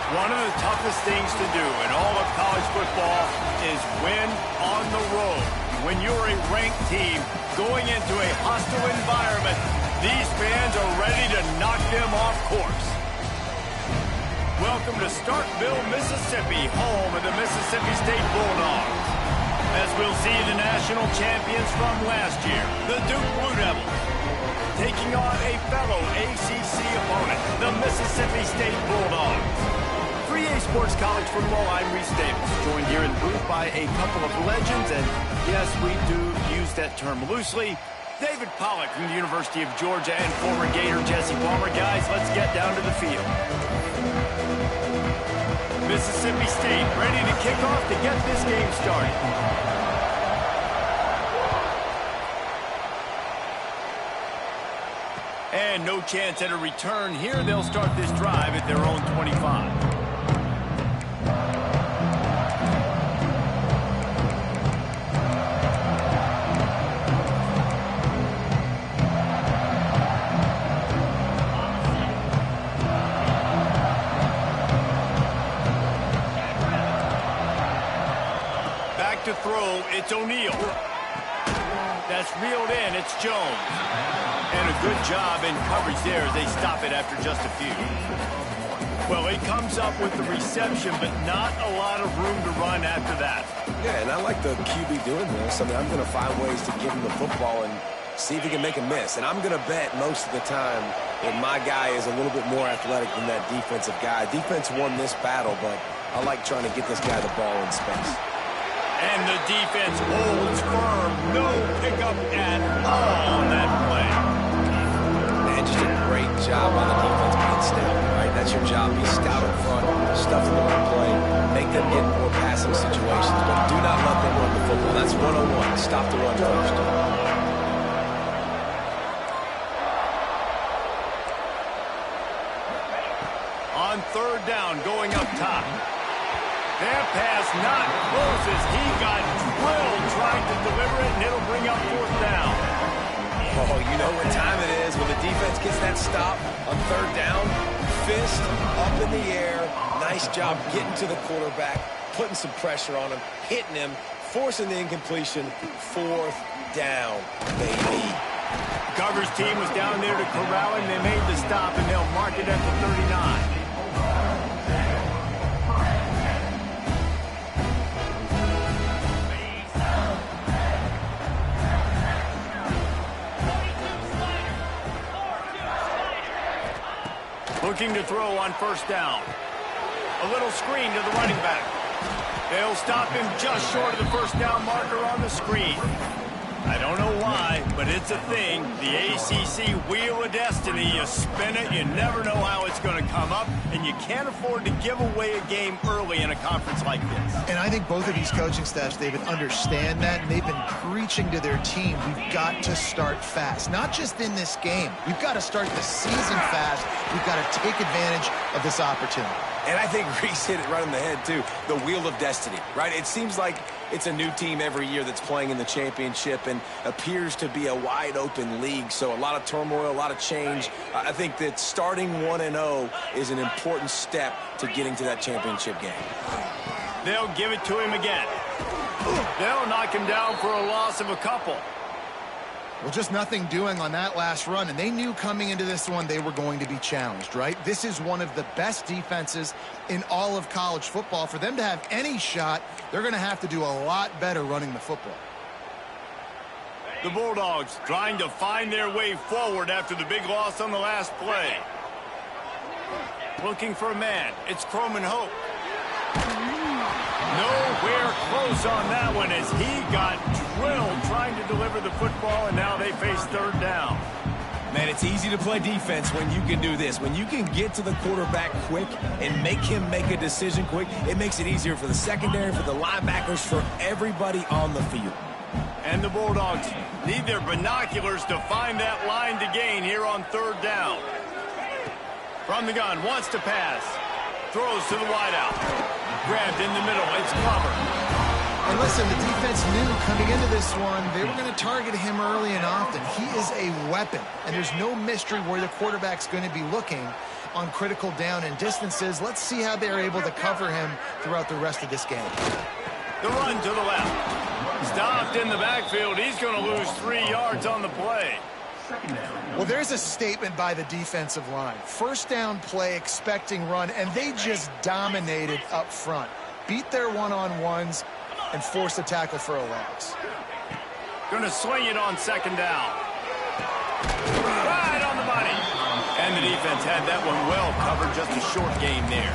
One of the toughest things to do in all of college football is win on the road. When you're a ranked team going into a hostile environment, these fans are ready to knock them off course. Welcome to Starkville, Mississippi, home of the Mississippi State Bulldogs. As we'll see the national champions from last year, the Duke Blue Devils, taking on a fellow ACC opponent, the Mississippi State Bulldogs. 3A Sports College football, I'm Reese Davis, joined here in the booth by a couple of legends, and yes, we do use that term loosely. David Pollack from the University of Georgia and former Gator Jesse Palmer. Guys, let's get down to the field. Mississippi State ready to kick off to get this game started. And no chance at a return here. They'll start this drive at their own 25. To throw, it's O'Neal. That's reeled in, it's Jones. And a good job in coverage there as they stop it after just a few. Well, he comes up with the reception, but not a lot of room to run after that. Yeah, and I like the QB doing this. I mean, I'm going to find ways to give him the football and see if he can make a miss. And I'm going to bet most of the time that my guy is a little bit more athletic than that defensive guy. Defense won this battle, but I like trying to get this guy the ball in space. And the defense holds firm. No pickup at all on that play. Man, just a great job on the defense being stout, right? That's your job. Be stout in front, stuff the run play, make them get more passing situations, but do not let them run the football. That's 101. Stop the run first. On third down, going up top. That pass not close as he got drilled trying to deliver it, and it'll bring up fourth down. Oh, you know what time it is when the defense gets that stop on third down. Fist up in the air. Nice job getting to the quarterback, putting some pressure on him, hitting him, forcing the incompletion. Fourth down, baby. The coverage team was down there to corral him. They made the stop, and they'll mark it at the 39. Looking to throw on first down. A little screen to the running back. They'll stop him just short of the first down marker on the screen. I don't know why, but it's a thing. The ACC Wheel of Destiny. You spin it, you never know how it's going to come up, and you can't afford to give away a game early in a conference like this. And I think both of these coaching staffs, David, understand that, and they've been preaching to their team, we've got to start fast. Not just in this game. We've got to start the season fast. We've got to take advantage of this opportunity. And I think Reese hit it right on the head, too. The Wheel of Destiny, right? It seems like it's a new team every year that's playing in the championship and appears to be a wide-open league. So a lot of turmoil, a lot of change. I think that starting 1-0 is an important step to getting to that championship game. They'll give it to him again. They'll knock him down for a loss of a couple. Well, just nothing doing on that last run, and they knew coming into this one they were going to be challenged, right? This is one of the best defenses in all of college football. For them to have any shot, they're going to have to do a lot better running the football. The Bulldogs trying to find their way forward after the big loss on the last play. Looking for a man. It's Croman Hope. Nowhere close on that one as he got drilled trying to deliver the football, and now they face third down. Man, it's easy to play defense when you can do this. When you can get to the quarterback quick and make him make a decision quick, it makes it easier for the secondary, for the linebackers, for everybody on the field. And the Bulldogs need their binoculars to find that line to gain here on third down. From the gun, wants to pass. Throws to the wideout. Grabbed in the middle. It's covered. And listen, the defense knew coming into this one they were going to target him early and often. He is a weapon, and there's no mystery where the quarterback's going to be looking. on critical down and distances. Let's see how they're able to cover him throughout the rest of this game. The run to the left. Stopped in the backfield. He's going to lose 3 yards on the play. Well, there's a statement by the defensive line. First down play, expecting run, and they just dominated up front. Beat their one-on-ones and forced a tackle for a loss. Going to swing it on second down. Right on the money. And the defense had that one well covered. Just a short gain there.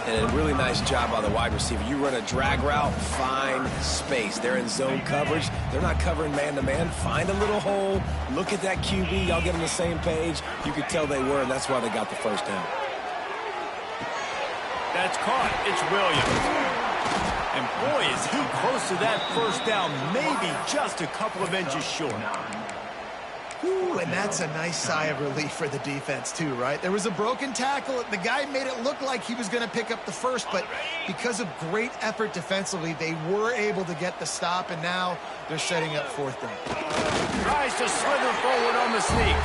And a really nice job by the wide receiver. You run a drag route, find space. They're in zone coverage. They're not covering man-to-man. Find a little hole. Look at that QB. Y'all get on the same page. You could tell they were, and that's why they got the first down. That's caught. It's Williams. And boy, is he close to that first down. Maybe just a couple of inches short. Ooh, and that's a nice sigh of relief for the defense too, right? There was a broken tackle. The guy made it look like he was going to pick up the first, but because of great effort defensively, they were able to get the stop, and now they're setting up fourth down. Tries to slither forward on the sneak.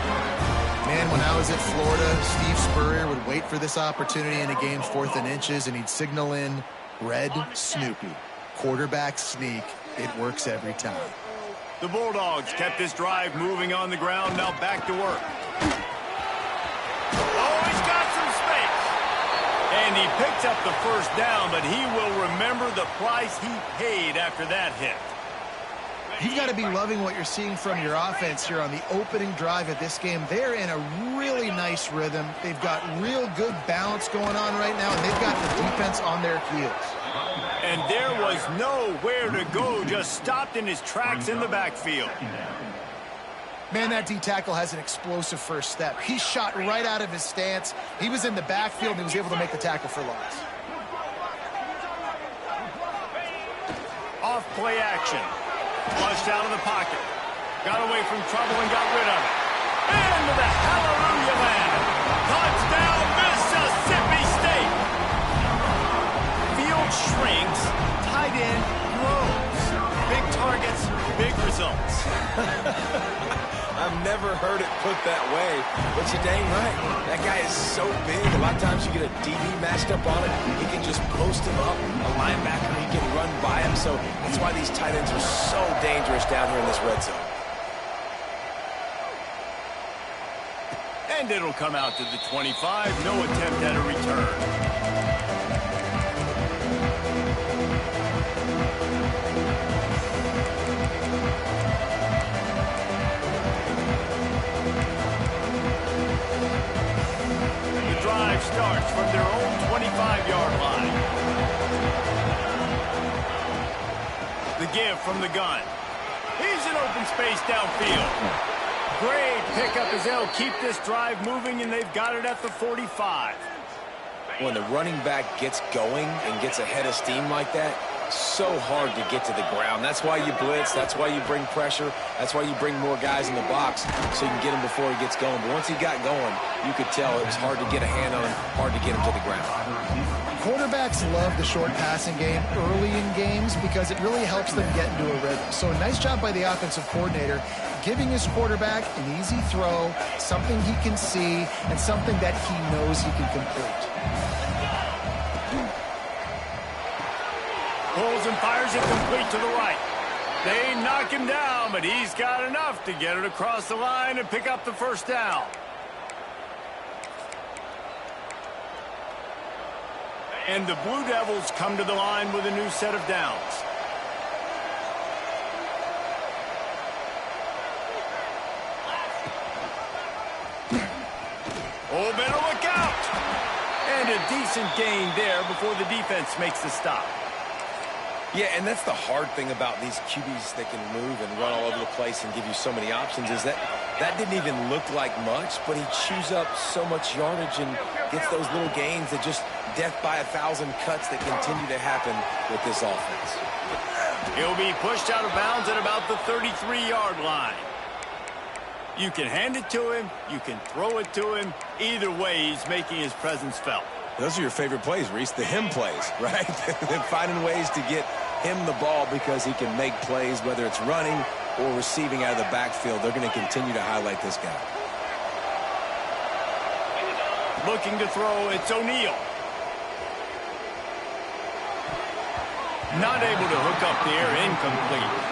Man, when I was at Florida, Steve Spurrier would wait for this opportunity in a game's 4th and inches, and he'd signal in Red Snoopy. Quarterback sneak. It works every time. The Bulldogs kept this drive moving on the ground. Now back to work. Oh, he's got some space. And he picked up the first down, but he will remember the price he paid after that hit. You've got to be loving what you're seeing from your offense here on the opening drive of this game. They're in a really nice rhythm. They've got real good balance going on right now, and they've got the defense on their heels. And there was nowhere to go, just stopped in his tracks in the backfield. Man, that D-tackle has an explosive first step. He shot right out of his stance. He was in the backfield, and he was able to make the tackle for loss. Off play action. Flushed out of the pocket. Got away from trouble and got rid of it. Into the hallelujah land. Touchdown, Mississippi State. Field shrinks, tight end grows. Big targets, big results. I've never heard it put that way, but you're dang right. That guy is so big. A lot of times you get a DB matched up on it. He can just post him up. A linebacker, he can run by him. So that's why these tight ends are so dangerous down here in this red zone. And it'll come out to the 25. No attempt at a return. Drive starts from their own 25-yard line. The give from the gun. He's in open space downfield. Great pickup as they'll keep this drive moving, and they've got it at the 45. When the running back gets going and gets ahead of steam like that, so hard to get to the ground. That's why you blitz. That's why you bring pressure. That's why you bring more guys in the box so you can get him before he gets going. But once he got going, you could tell it was hard to get a hand on him, hard to get him to the ground. Quarterbacks love the short passing game early in games because it really helps them get into a rhythm. So a nice job by the offensive coordinator giving his quarterback an easy throw, something he can see, and something that he knows he can complete. Pulls and fires it complete to the right. They knock him down, but he's got enough to get it across the line and pick up the first down. And the Blue Devils come to the line with a new set of downs. Oh, better look out! And a decent gain there before the defense makes the stop. Yeah, and that's the hard thing about these QBs that can move and run all over the place and give you so many options is that didn't even look like much, but he chews up so much yardage and gets those little gains that just death by 1,000 cuts that continue to happen with this offense. He'll be pushed out of bounds at about the 33-yard line. You can hand it to him, you can throw it to him. Either way, he's making his presence felt. Those are your favorite plays, Reese, the him plays, right? Finding ways to get him the ball because he can make plays, whether it's running or receiving out of the backfield. They're going to continue to highlight this guy. Looking to throw, it's O'Neal. Not able to hook up there, incomplete.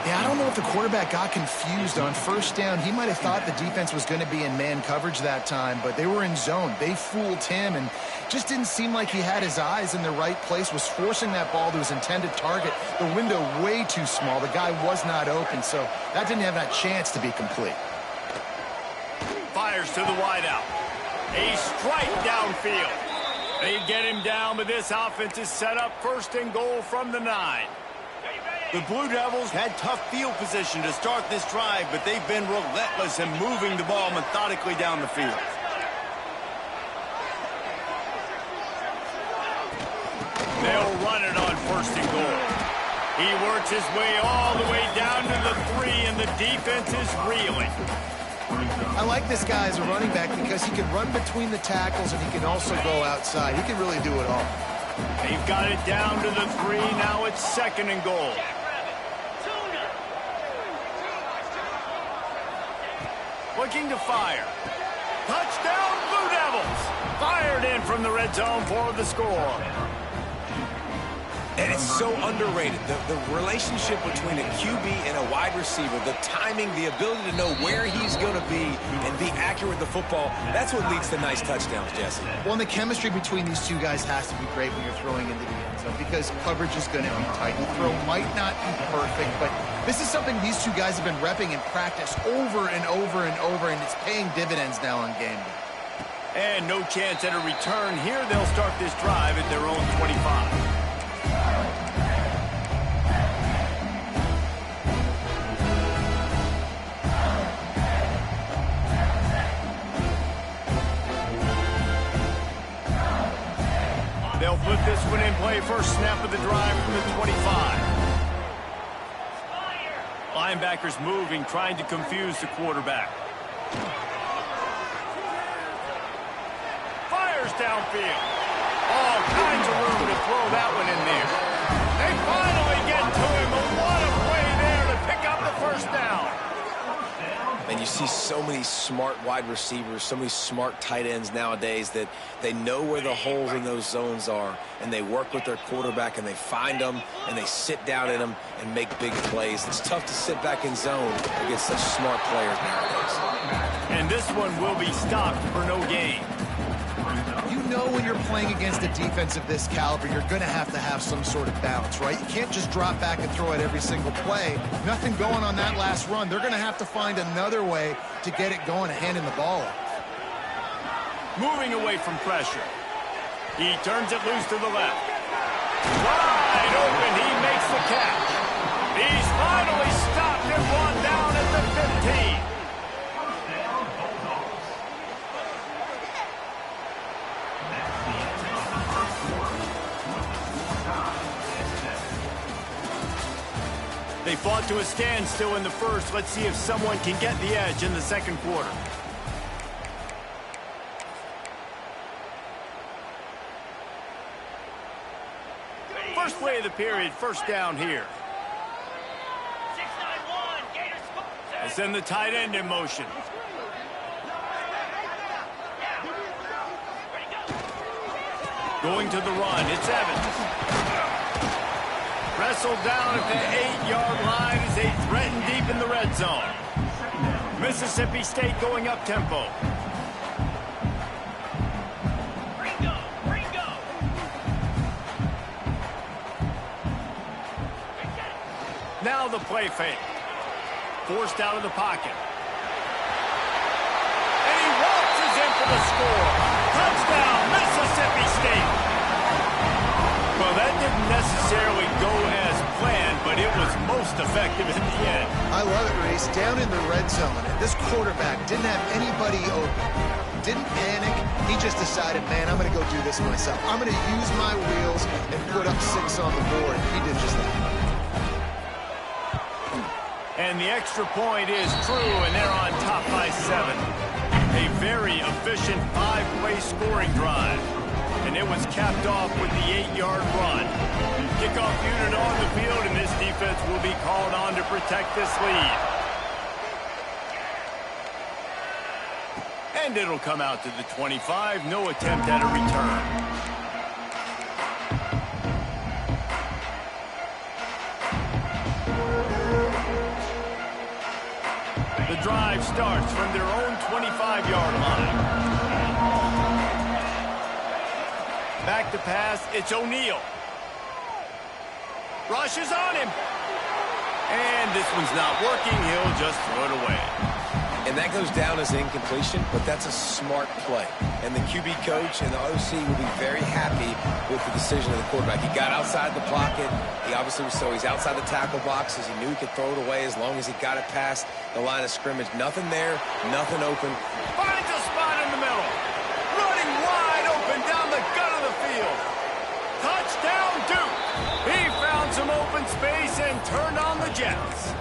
Yeah, I don't know if the quarterback got confused on first down. He might have thought the defense was going to be in man coverage that time, but they were in zone. They fooled him and just didn't seem like he had his eyes in the right place, was forcing that ball to his intended target. The window way too small. The guy was not open, so that didn't have that chance to be complete. Fires to the wideout. A strike downfield. They get him down, but this offense is set up 1st and goal from the 9. The Blue Devils had tough field position to start this drive, but they've been relentless in moving the ball methodically down the field. They'll run it on 1st and goal. He works his way all the way down to the 3, and the defense is reeling. I like this guy as a running back because he can run between the tackles and he can also go outside. He can really do it all. They've got it down to the 3. Now it's 2nd and goal. Looking to fire. Touchdown, Blue Devils! Fired in from the red zone for the score. And it's so underrated. The relationship between a QB and a wide receiver, the timing, the ability to know where he's going to be and be accurate with the football, that's what leads to nice touchdowns, Jesse. Well, and the chemistry between these two guys has to be great when you're throwing into the end zone because coverage is going to be tight. The throw might not be perfect, but this is something these two guys have been repping in practice over and over and over, and it's paying dividends now on game day. And no chance at a return here. They'll start this drive at their own 25. They'll flip this one in play. First snap of the drive from the 25. Linebackers moving, trying to confuse the quarterback. Fires downfield. All kinds of room to throw that one in there. They finally get to him. But what a play there to pick up the 1st down. And you see so many smart wide receivers, so many smart tight ends nowadays that they know where the holes in those zones are, and they work with their quarterback, and they find them, and they sit down in them and make big plays. It's tough to sit back in zone against such smart players nowadays. And this one will be stopped for no gain. You know when you're playing against a defense of this caliber, you're going to have some sort of balance, right? You can't just drop back and throw it every single play. Nothing going on that last run. They're going to have to find another way to get it going and handing the ball off. Moving away from pressure. He turns it loose to the left. Wide open, he makes the catch. He's finally stopped and brought down at the 15. They fought to a standstill in the first. Let's see if someone can get the edge in the 2nd quarter. First play of the period, 1st down here. They send the tight end in motion. Going to the run, it's Evans. Wrestled down at the 8-yard line as they threaten deep in the red zone. Mississippi State going up tempo. Now the play fake. Forced out of the pocket. And he waltzes in for the score. Touchdown, Mississippi State. Well, that didn't necessarily go as planned, but it was most effective in the end. I love it, Reese. Down in the red zone, this quarterback didn't have anybody open. Didn't panic. He just decided, man, I'm going to go do this myself. I'm going to use my wheels and put up 6 on the board. He did just that. And the extra point is true, and they're on top by 7. A very efficient 5-play scoring drive. And it was capped off with the 8-yard run. Kickoff unit on the field, and this defense will be called on to protect this lead. And And it'll come out to the 25. No attempt at a return. The drive starts from their own 25-yard line. Back to pass, it's O'Neal. Rushes on him. And this one's not working. He'll just throw it away. And that goes down as an incompletion, but that's a smart play. And the QB coach and the OC will be very happy with the decision of the quarterback. He got outside the pocket. He obviously was he's outside the tackle boxes. He knew he could throw it away as long as he got it past the line of scrimmage. Nothing there, nothing open. Finds a spot in the middle. Running wide open down the gut of the field. Touchdown, Duke. He found some open space and turned on the Jets.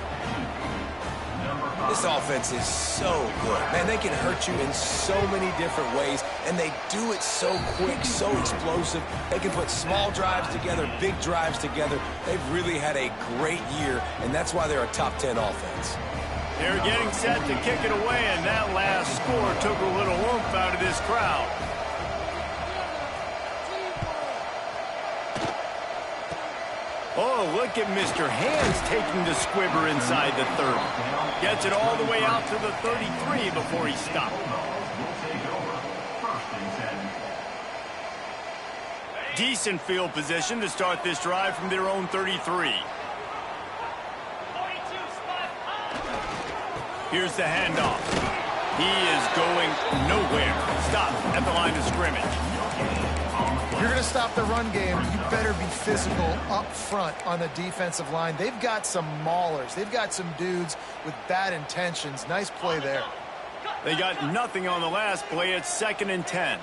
This offense is so good. Man, they can hurt you in so many different ways, and they do it so quick, so explosive. They can put small drives together, big drives together. They've really had a great year, and that's why they're a top 10 offense. They're getting set to kick it away, and that last score took a little oomph out of this crowd. Oh, look at Mr. Hands taking the squibber inside the 30. Gets it all the way out to the 33 before he stopped. Decent field position to start this drive from their own 33. Here's the handoff. He is going nowhere. Stop at the line of scrimmage. If you're going to stop the run game, you better be physical up front on the defensive line. They've got some maulers. They've got some dudes with bad intentions. Nice play there. They got nothing on the last play. It's 2nd and 10.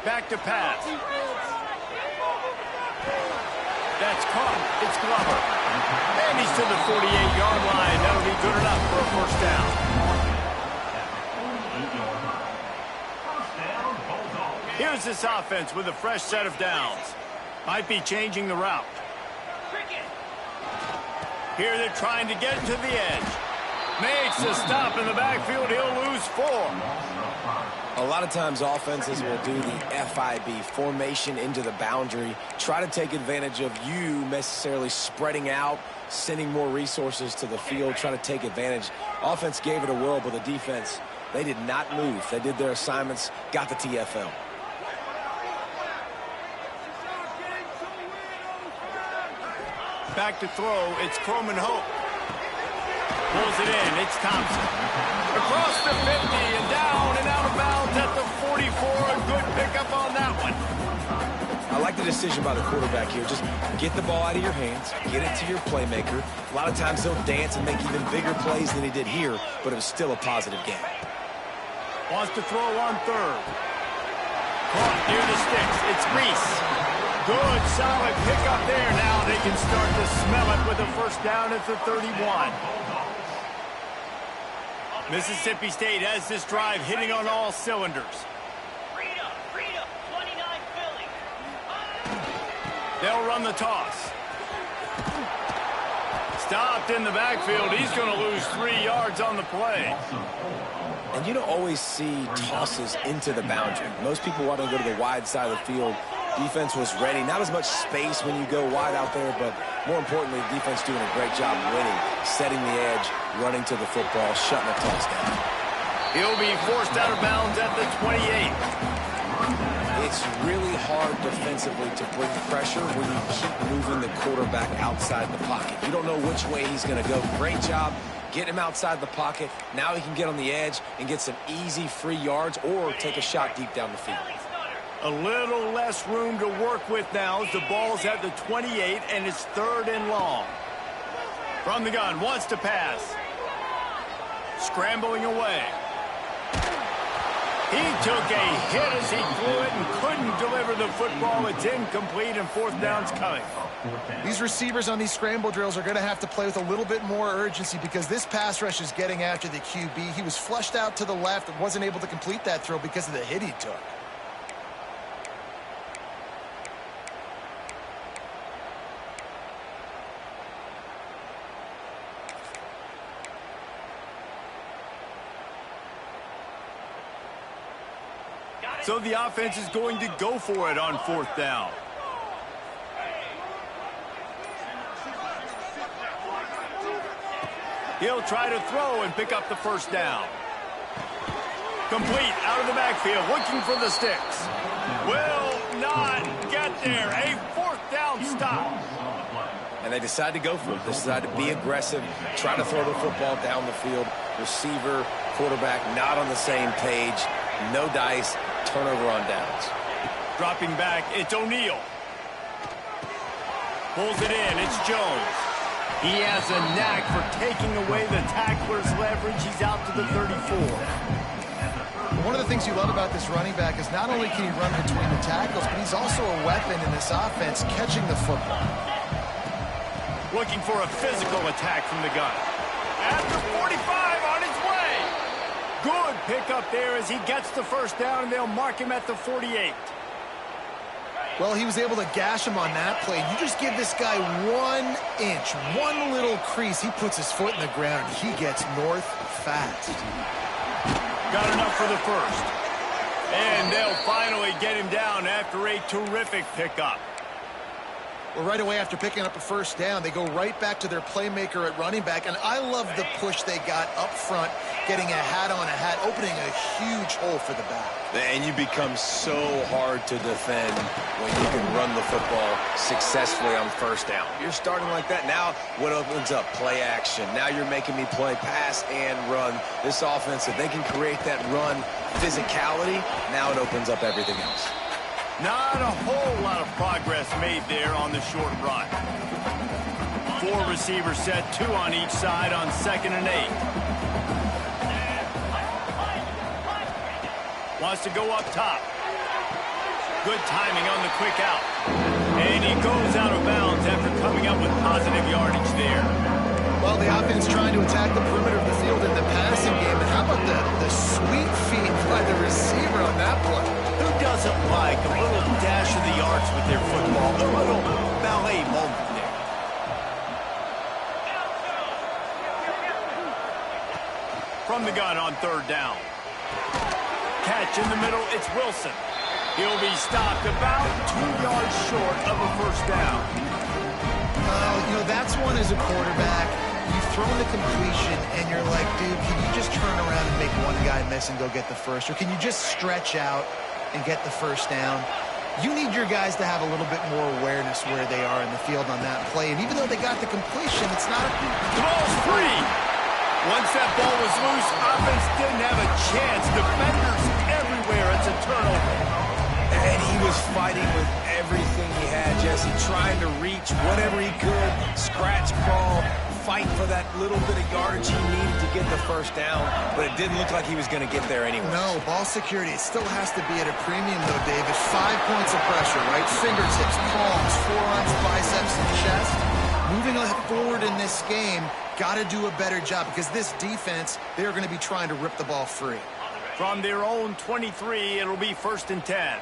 Back to pass. That's caught. It's Glover. And he's to the 48-yard line. That'll be good enough for a first down. Here's this offense with a fresh set of downs. Might be changing the route. Here they're trying to get to the edge. Makes a stop in the backfield. He'll lose 4. A lot of times offenses will do the FIB, formation into the boundary, try to take advantage of you necessarily spreading out, sending more resources to the field, try to take advantage. Offense gave it a whirl, but the defense, they did not move. They did their assignments, got the TFL. Back to throw, it's Croman Hope. Pulls it in, it's Thompson. Across the 50 and down and out of bounds at the 44. A good pickup on that one. I like the decision by the quarterback here. Just get the ball out of your hands, get it to your playmaker. A lot of times he'll dance and make even bigger plays than he did here, but it was still a positive game. Wants to throw on 3rd. Caught near the sticks, it's Reese. Good, solid pickup there. Now they can start to smell it with a first down at the 31. Mississippi State has this drive hitting on all cylinders. Freedom, 29 Philly. They'll run the toss. Stopped in the backfield. He's going to lose 3 yards on the play. And you don't always see tosses into the boundary. Most people want to go to the wide side of the field. Defense was ready. Not as much space when you go wide out there, but more importantly, the defense doing a great job winning, setting the edge, running to the football, shutting the toss down. He'll be forced out of bounds at the 28. It's really hard defensively to bring pressure when you keep moving the quarterback outside the pocket. You don't know which way he's going to go. Great job getting him outside the pocket. Now he can get on the edge and get some easy free yards or take a shot deep down the field. A little less room to work with now as the ball's at the 28 and it's 3rd and long. From the gun, wants to pass. Scrambling away. He took a hit as he threw it and couldn't deliver the football. It's incomplete and 4th down's coming. These receivers on these scramble drills are going to have to play with a little bit more urgency because this pass rush is getting after the QB. He was flushed out to the left and wasn't able to complete that throw because of the hit he took. So the offense is going to go for it on 4th down. He'll try to throw and pick up the 1st down. Complete out of the backfield, looking for the sticks. Will not get there. A 4th down stop. And they decide to go for it. They decide to be aggressive, try to throw the football down the field. Receiver, quarterback, not on the same page. No dice, turnover on downs. Dropping back, it's O'Neal. Pulls it in, it's Jones. He has a knack for taking away the tackler's leverage. He's out to the 34. One of the things you love about this running back is not only can he run between the tackles, but he's also a weapon in this offense catching the football. Looking for a physical attack from the gun. After 45 on his way. Good pickup there as he gets the 1st down, and they'll mark him at the 48. Well, he was able to gash him on that play. You just give this guy 1 inch, one little crease. He puts his foot in the ground. He gets north fast. Got enough for the 1st. And they'll finally get him down after a terrific pickup. Well, right away after picking up a 1st down, they go right back to their playmaker at running back. And I love the push they got up front, getting a hat on a hat, opening a huge hole for the back. And you become so hard to defend when you can run the football successfully on 1st down. You're starting like that. Now what opens up? Play action. Now you're making me play pass and run. This offense, if they can create that run physicality, now it opens up everything else. Not a whole lot of progress made there on the short run. 4 receivers set, 2 on each side on 2nd and 8. Wants to go up top. Good timing on the quick out. And he goes out of bounds after coming up with positive yardage there. Well, the offense trying to attack the perimeter of the field in the passing game. And how about the sweet feet by the receiver on that play? Who doesn't like a little dash of the arts with their football? A little ballet moment there. From the gun on 3rd down. Catch in the middle, it's Wilson. He'll be stopped about 2 yards short of a 1st down. You know, that's one as a quarterback. You've thrown the completion, and you're like, dude, can you just turn around and make one guy miss and go get the 1st? Or can you just stretch out and get the 1st down? You need your guys to have a little bit more awareness where they are in the field on that play. And even though they got the completion, it's not... The ball's free. Once that ball was loose, offense didn't have a chance. Defenders everywhere. It's a turnover. And he was fighting with everything he had, Jesse, trying to reach whatever he could, scratch, crawl, fight for that little bit of yardage he needed to get the 1st down, but it didn't look like he was going to get there anyway. No, ball security, it still has to be at a premium, though, David. 5 points of pressure, right? Fingertips, palms, forearms, biceps, and chest. Moving forward in this game, got to do a better job because this defense, they're going to be trying to rip the ball free. From their own 23, it'll be 1st and 10.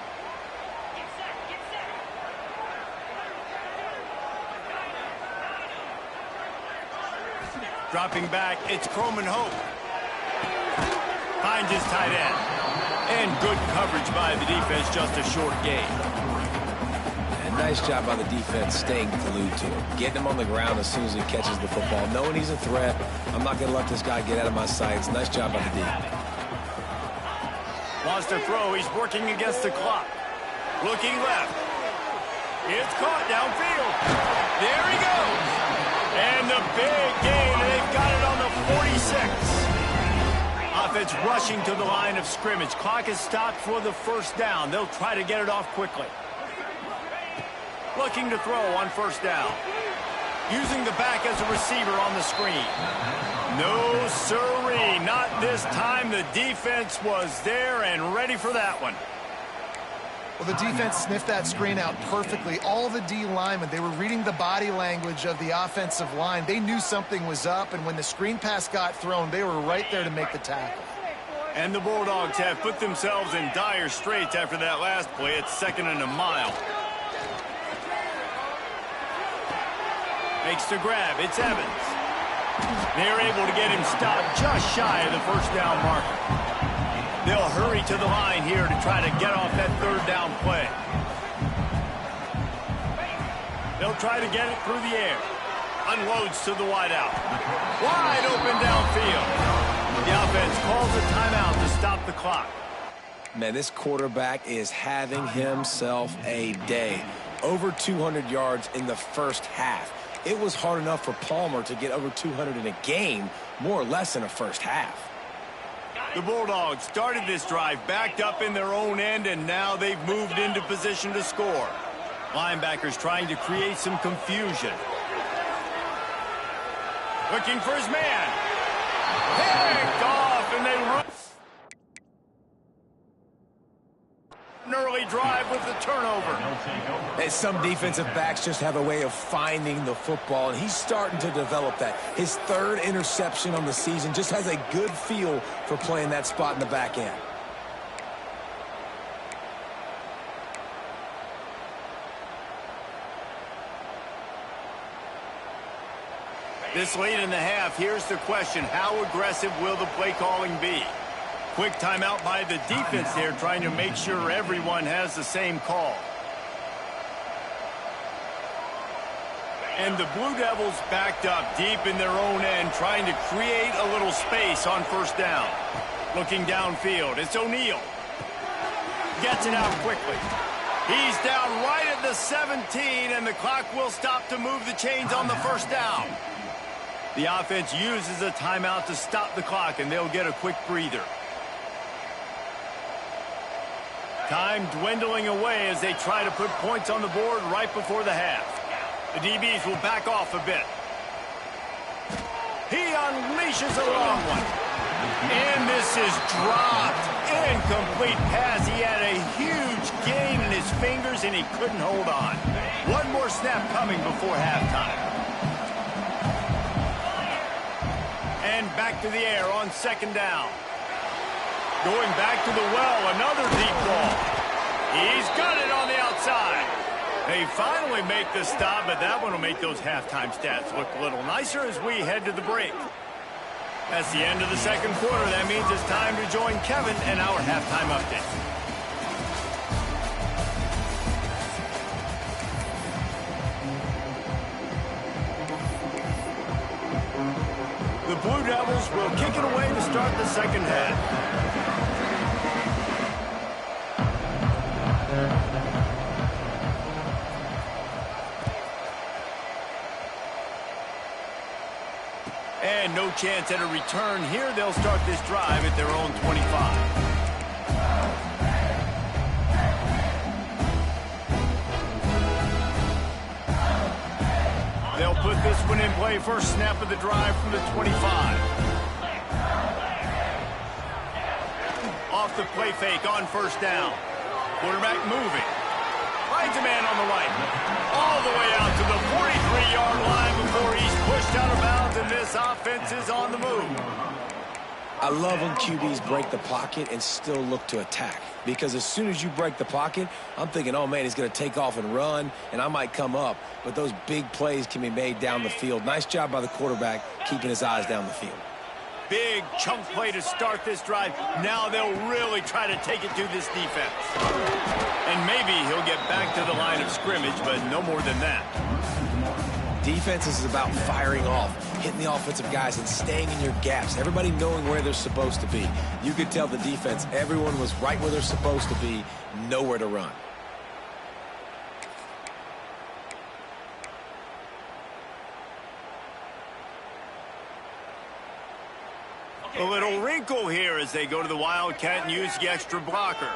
Dropping back, it's Croman Hope. Finds his tight end. And good coverage by the defense, just a short gain. And nice job by the defense staying glued to him. Getting him on the ground as soon as he catches the football. Knowing he's a threat, I'm not going to let this guy get out of my sights. Nice job by the D. Wants to throw, he's working against the clock. Looking left. It's caught downfield. There he goes. And the big gain, they've got it on the 46. Offense rushing to the line of scrimmage. Clock is stopped for the 1st down. They'll try to get it off quickly. Looking to throw on 1st down. Using the back as a receiver on the screen. No siree, not this time. The defense was there and ready for that one. Well, the defense sniffed that screen out perfectly. All the D linemen, they were reading the body language of the offensive line. They knew something was up, and when the screen pass got thrown, they were right there to make the tackle. And the Bulldogs have put themselves in dire straits after that last play. It's 2nd and a mile. Makes the grab. It's Evans. They're able to get him stopped just shy of the 1st down marker. They'll hurry to the line here to try to get off that third down play. They'll try to get it through the air. Unloads to the wideout. Wide open downfield. The offense calls a timeout to stop the clock. Man, this quarterback is having himself a day. Over 200 yards in the first half. It was hard enough for Palmer to get over 200 in a game, more or less in a first half. The Bulldogs started this drive backed up in their own end, and now they've moved into position to score. Linebackers trying to create some confusion. Looking for his man. Picked off, and they run. An early drive with the turnover. And some defensive backs just have a way of finding the football, and he's starting to develop that. His third interception on the season, just has a good feel for playing that spot in the back end. This late in the half, here's the question. How aggressive will the play calling be? Quick timeout by the defense there, trying to make sure everyone has the same call. And the Blue Devils backed up deep in their own end, trying to create a little space on first down. Looking downfield, it's O'Neal. Gets it out quickly. He's down right at the 17, and the clock will stop to move the chains on the first down. The offense uses a timeout to stop the clock, and they'll get a quick breather. Time dwindling away as they try to put points on the board right before the half. The DBs will back off a bit. He unleashes a long one. And this is dropped. Incomplete pass. He had a huge gain in his fingers, and he couldn't hold on. One more snap coming before halftime. And back to the air on second down. Going back to the well, another deep ball. He's got it on the outside. They finally make the stop, but that one will make those halftime stats look a little nicer as we head to the break. That's the end of the second quarter. That means it's time to join Kevin and our halftime update. The Blue Devils will kick it away to start the second half. And no chance at a return here. They'll start this drive at their own 25. They'll put this one in play. First snap of the drive from the 25. Off the play fake on first down. Quarterback moving. Finds a man on the right. All the way out to the 43-yard line before he's pushed out of bounds, and this offense is on the move. I love when QBs break the pocket and still look to attack. Because as soon as you break the pocket, I'm thinking, oh, man, he's going to take off and run, and I might come up. But those big plays can be made down the field. Nice job by the quarterback keeping his eyes down the field. Big chunk play to start this drive. Now they'll really try to take it to this defense. And maybe he'll get back to the line of scrimmage, but no more than that. Defense is about firing off, hitting the offensive guys, and staying in your gaps. Everybody knowing where they're supposed to be. You could tell the defense, everyone was right where they're supposed to be, nowhere to run. A little wrinkle here as they go to the Wildcat and use the extra blocker.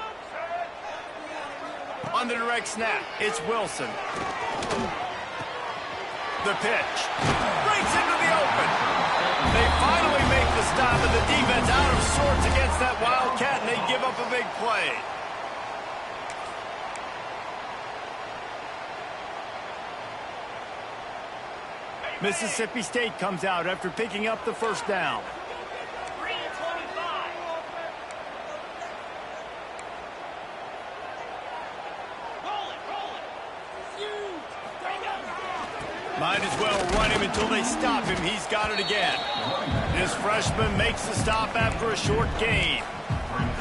On the direct snap, it's Wilson. The pitch. Breaks into the open. They finally make the stop, and the defense out of sorts against that Wildcat, and they give up a big play. Mississippi State comes out after picking up the first down. Might as well run him until they stop him. He's got it again. This freshman makes the stop after a short gain.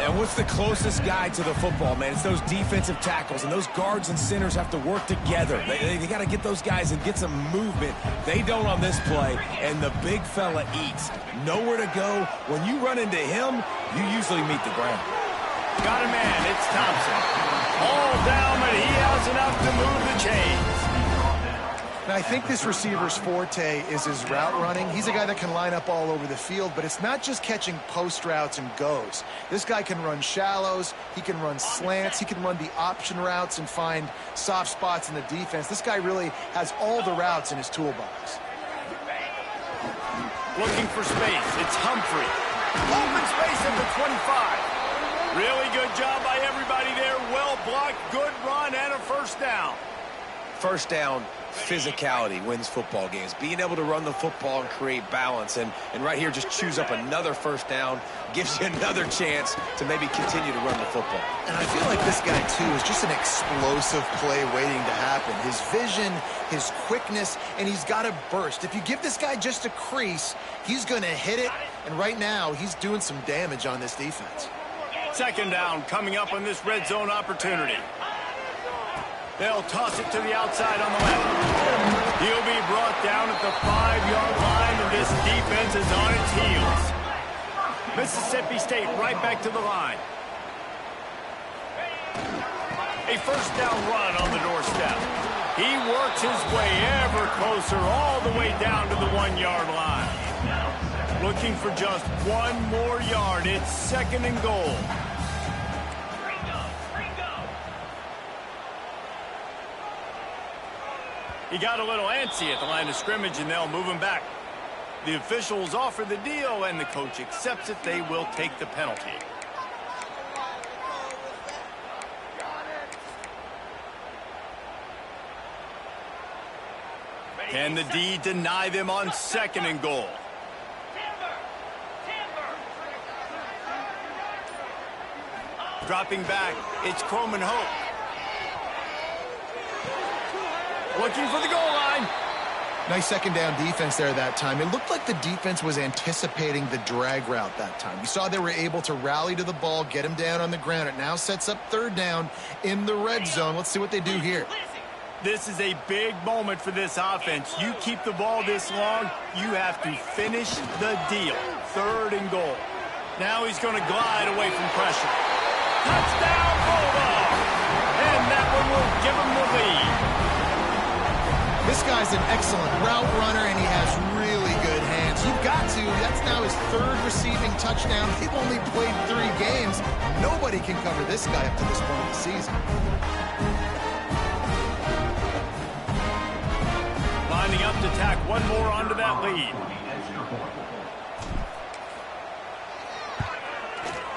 And what's the closest guy to the football, man? It's those defensive tackles, and those guards and centers have to work together. They got to get those guys and get some movement. They don't on this play, and the big fella eats. Nowhere to go. When you run into him, you usually meet the ground. Got a man. It's Thompson. All down, but he has enough to move the chains. Now, I think this receiver's forte is his route running. He's a guy that can line up all over the field, but it's not just catching post routes and goes. This guy can run shallows, he can run slants, he can run the option routes and find soft spots in the defense. This guy really has all the routes in his toolbox. Looking for space. It's Humphrey. Open space at the 25. Really good job by everybody there. Well blocked, good run, and a first down. First down, physicality wins football games. Being able to run the football and create balance. And right here, just choose up another first down, gives you another chance to maybe continue to run the football. And I feel like this guy, too, is just an explosive play waiting to happen. His vision, his quickness, and he's got a burst. If you give this guy just a crease, he's going to hit it. And right now, he's doing some damage on this defense. Second down coming up on this red zone opportunity. They'll toss it to the outside on the left. He'll be brought down at the 5-yard line, and this defense is on its heels. Mississippi State right back to the line. A first down run on the doorstep. He works his way ever closer all the way down to the 1-yard line. Looking for just one more yard. It's second and goal. He got a little antsy at the line of scrimmage, and they'll move him back. The officials offer the deal, and the coach accepts it. They will take the penalty. Can the D deny them on second and goal? Dropping back, it's Coleman Hope. Looking for the goal line. Nice second down defense there that time. It looked like the defense was anticipating the drag route that time. You saw they were able to rally to the ball, get him down on the ground. It now sets up third down in the red zone. Let's see what they do here. This is a big moment for this offense. You keep the ball this long, you have to finish the deal. Third and goal. Now he's going to glide away from pressure. Touchdown, Bulldog! And that one will give him the lead. This guy's an excellent route runner, and he has really good hands. You've got to. That's now his third receiving touchdown. They've only played 3 games. Nobody can cover this guy up to this point of the season. Lining up to tack one more onto that lead.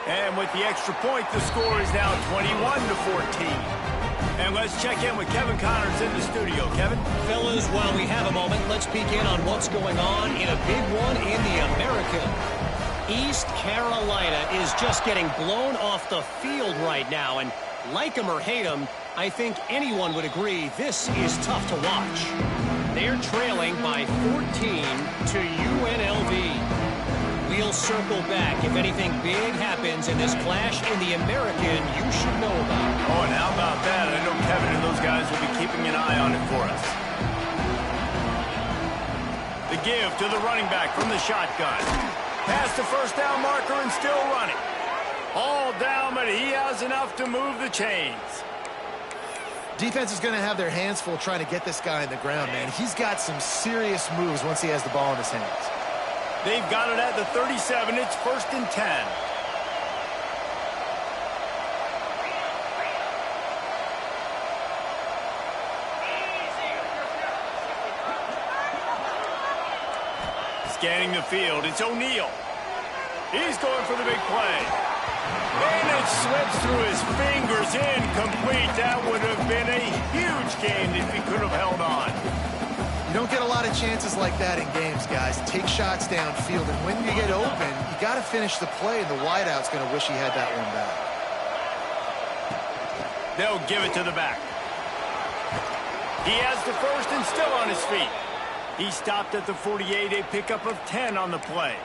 And with the extra point, the score is now 21-14. And let's check in with Kevin Connors in the studio. Kevin? Fellas, while we have a moment, let's peek in on what's going on in a big one in the American. East Carolina is just getting blown off the field right now. And like him or hate him, I think anyone would agree this is tough to watch. They're trailing by 14 to UNLV. We'll circle back if anything big happens in this clash in the American you should know about. Oh, and how about that? I know Kevin and those guys will be keeping an eye on it for us. The give to the running back from the shotgun. Past the first down marker and still running. All down, but he has enough to move the chains. Defense is going to have their hands full trying to get this guy on the ground, man. He's got some serious moves once he has the ball in his hands. They've got it at the 37. It's first and 10. Scanning the field, it's O'Neal. He's going for the big play. And it slips through his fingers, incomplete. That would have been a huge gain if he could have held on. You don't get a lot of chances like that in games, guys. Take shots downfield, and when you get open, you got to finish the play, and the wideout's going to wish he had that one back. They'll give it to the back. He has the first and still on his feet. He stopped at the 48, a pickup of 10 on the play.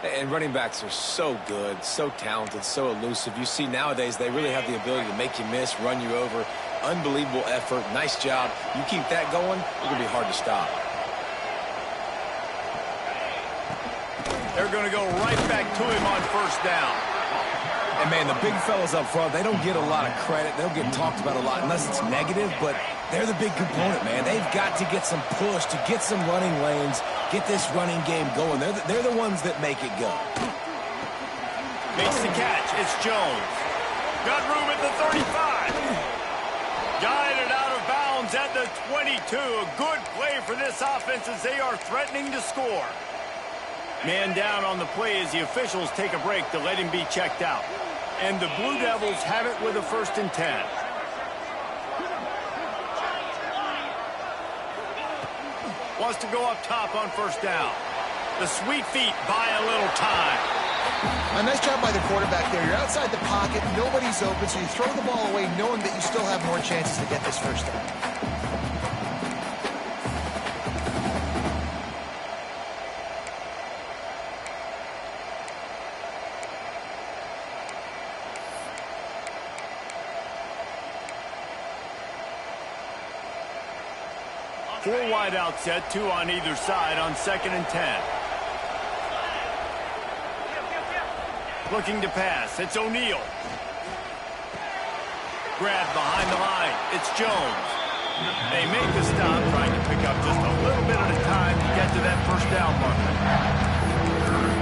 And running backs are so good, so talented, so elusive. You see nowadays they really have the ability to make you miss, run you over. Unbelievable effort. Nice job. You keep that going, it's going to be hard to stop. They're going to go right back to him on first down. And, man, the big fellas up front, they don't get a lot of credit. They don't get talked about a lot unless it's negative, but they're the big component, man. They've got to get some push, to get some running lanes, get this running game going. They're the ones that make it go. Makes the catch. It's Jones. Got room at the 35. Guided out of bounds at the 22. A good play for this offense as they are threatening to score. Man down on the play as the officials take a break to let him be checked out. And the Blue Devils have it with a 1st and 10. Wants to go up top on first down. The sweet feet buy a little time. A nice job by the quarterback there. You're outside the pocket, nobody's open, so you throw the ball away knowing that you still have more chances to get this first down. Four wide out set, 2 on either side on 2nd and 10. Looking to pass. It's O'Neal. Grab behind the line. It's Jones. They make the stop, trying to pick up just a little bit at a time to get to that first down marker.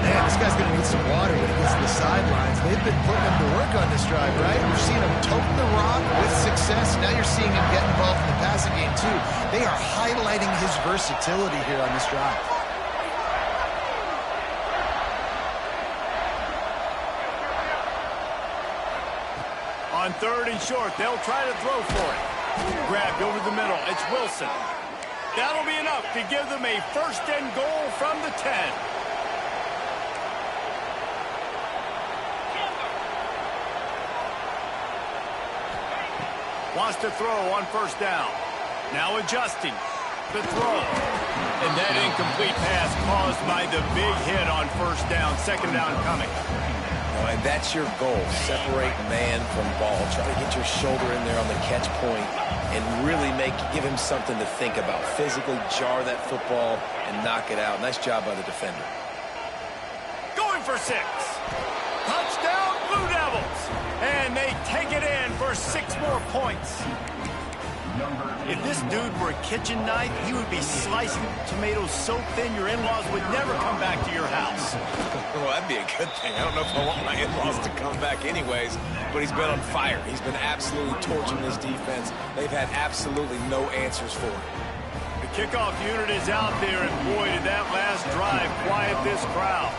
Man, this guy's going to need some water when he gets to the sidelines. They've been putting him to work on this drive, right? We've seen him toting the rock with success. Now you're seeing him get involved in the passing game, too. They are highlighting his versatility here on this drive. On 3rd and short, they'll try to throw for it. Grabbed over the middle. It's Wilson. That'll be enough to give them a 1st and goal from the 10. Wants to throw on first down. Now adjusting. The throw. And that incomplete pass caused by the big hit on first down. 2nd down coming. And that's your goal. Separate man from ball. Try to get your shoulder in there on the catch point and really give him something to think about. Physically jar that football and knock it out. Nice job by the defender. Going for 6. Touchdown, Blue Devils. And they take it in for 6 more points. If this dude were a kitchen knife, he would be slicing tomatoes so thin your in-laws would never come back to your house. Well, that'd be a good thing. I don't know if I want my in-laws to come back anyways, but he's been on fire. He's been absolutely torching this defense. They've had absolutely no answers for him. The kickoff unit is out there, and boy, did that last drive quiet this crowd.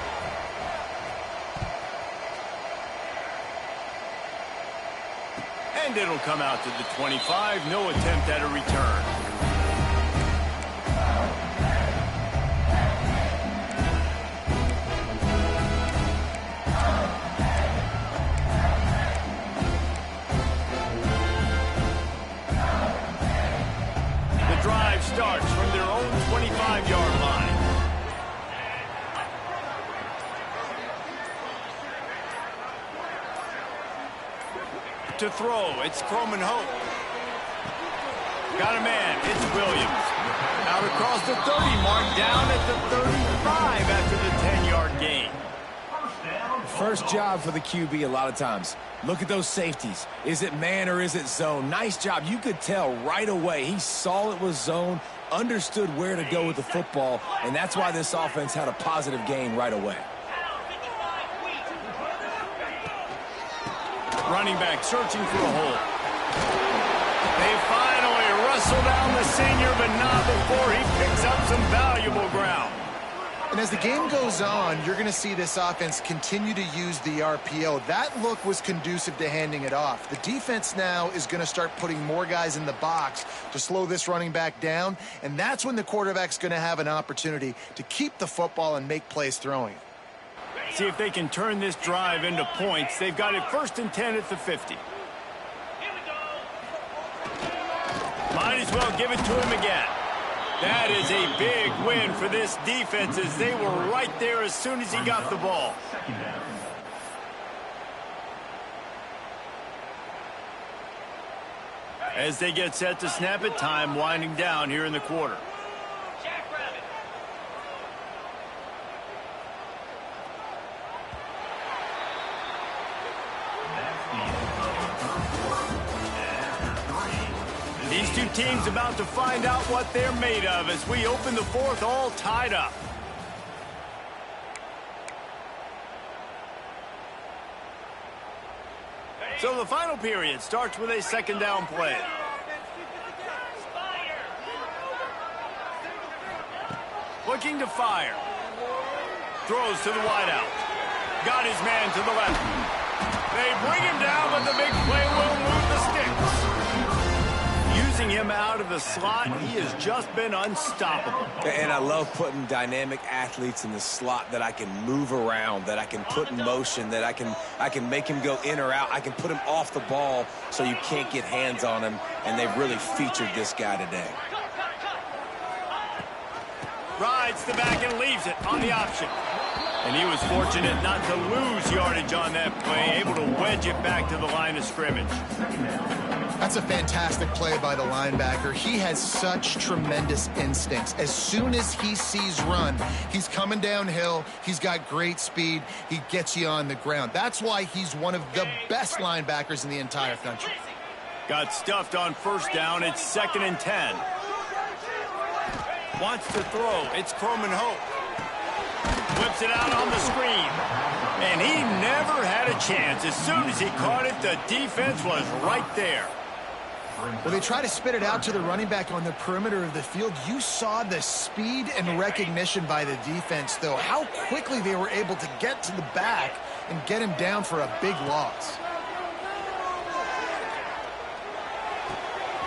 And it'll come out to the 25. No attempt at a return. The drive starts from their own 25-yard line. To throw, it's Croman Hope. Got a man, it's Williams. Out across the 30 mark, down at the 35 after the 10-yard gain. First job for the QB a lot of times. Look at those safeties. Is it man or is it zone? Nice job. You could tell right away. He saw it was zone, understood where to go with the football, and that's why this offense had a positive gain right away. Running back searching for a hole. They finally wrestle down the senior, but not before he picks up some valuable ground. And as the game goes on, you're going to see this offense continue to use the RPO. That look was conducive to handing it off. The defense now is going to start putting more guys in the box to slow this running back down, and that's when the quarterback's going to have an opportunity to keep the football and make plays throwing it. See if they can turn this drive into points. They've got it 1st and 10 at the 50. Might as well give it to him again. That is a big win for this defense as they were right there as soon as he got the ball. As they get set to snap it, time winding down here in the quarter. Jackrabbit. These two teams about to find out what they're made of as we open the fourth all tied up. So the final period starts with a second down play. Spider. Looking to fire. Throws to the wideout. Got his man to the left. They bring him down, but the big play will move the sticks. Using him out of the slot, he has just been unstoppable. And I love putting dynamic athletes in the slot that I can move around, that I can put in motion, that I can make him go in or out. I can put him off the ball so you can't get hands on him, and they've really featured this guy today. Rides the back and leaves it on the option. And he was fortunate not to lose yardage on that play, able to wedge it back to the line of scrimmage. That's a fantastic play by the linebacker. He has such tremendous instincts. As soon as he sees run, he's coming downhill. He's got great speed. He gets you on the ground. That's why he's one of the best linebackers in the entire country. Got stuffed on first down. It's 2nd and 10. Wants to throw. It's Croman Hope. Whips it out on the screen. And he never had a chance. As soon as he caught it, the defense was right there. Well, they try to spit it out to the running back on the perimeter of the field. You saw the speed and recognition by the defense, though. How quickly they were able to get to the back and get him down for a big loss.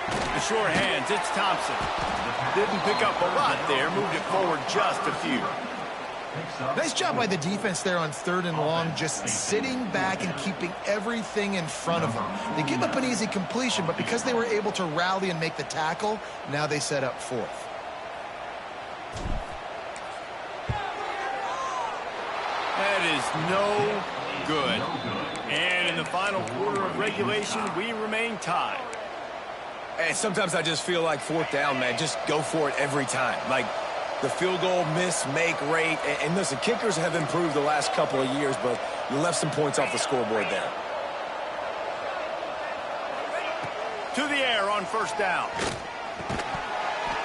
The sure hands, it's Thompson. Didn't pick up a lot there, moved it forward just a few. Nice job by the defense there on 3rd and long, just sitting back and keeping everything in front of them. They give up an easy completion, but because they were able to rally and make the tackle, now they set up 4th. That is no good. And in the final quarter of regulation, we remain tied. And sometimes I just feel like 4th down, man. Just go for it every time. Like, the field goal miss-make rate. And listen, kickers have improved the last couple of years, but you left some points off the scoreboard there. To the air on first down.